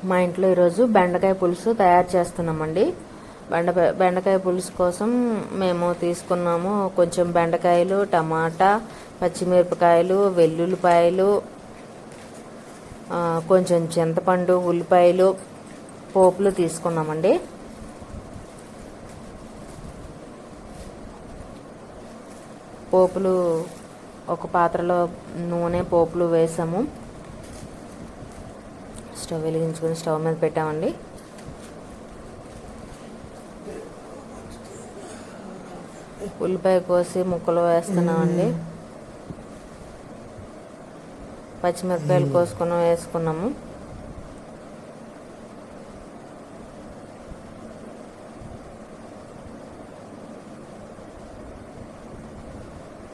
మా ఇంట్లో ఈరోజు బెండకాయ పులుసు తయారు చేస్తున్నామండి. బెండకాయ పులుసు కోసం మేము తీసుకున్నాము కొంచెం బెండకాయలు, టమాటా, పచ్చిమిరపకాయలు, వెల్లుల్లిపాయలు, కొంచెం చింతపండు, ఉల్లిపాయలు, పోపులు తీసుకున్నామండి. పోపులు ఒక పాత్రలో నూనె, పోపులు వేసాము. స్టవ్ వెలిగించుకొని స్టవ్ మీద పెట్టామండి. ఉల్లిపాయ కోసి ముక్కలు వేస్తున్నామండి. పచ్చిమిరపకాయలు కోసుకొని వేసుకున్నాము.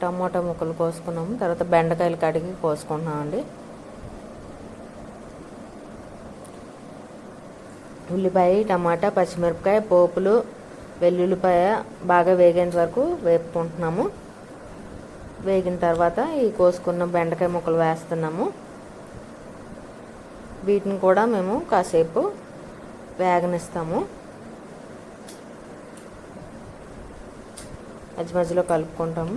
టమాటా ముక్కలు కోసుకున్నాము. తర్వాత బెండకాయలు కడిగి కోసుకుంటున్నామండి. ఉల్లిపాయ, టమాటా, పచ్చిమిరపకాయ, పోపులు, వెల్లుల్లిపాయ బాగా వేగేంత వరకు వేపుకుంటున్నాము. వేగిన తర్వాత ఈ కోసుకున్న బెండకాయ ముక్కలు వేస్తున్నాము. వీటిని కూడా మేము కాసేపు వేగనిస్తాము. మధ్య మధ్యలో కలుపుకుంటాము.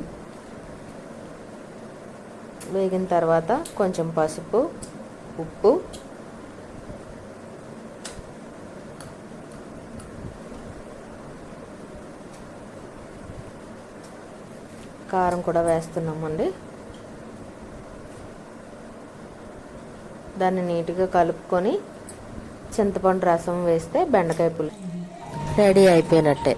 వేగిన తర్వాత కొంచెం పసుపు, ఉప్పు, కారం కూడా వేస్తున్నామండి. దాన్ని నీట్గా కలుపుకొని చింతపండు రసం వేస్తే బెండకాయ పులుసు రెడీ అయిపోయినట్టే.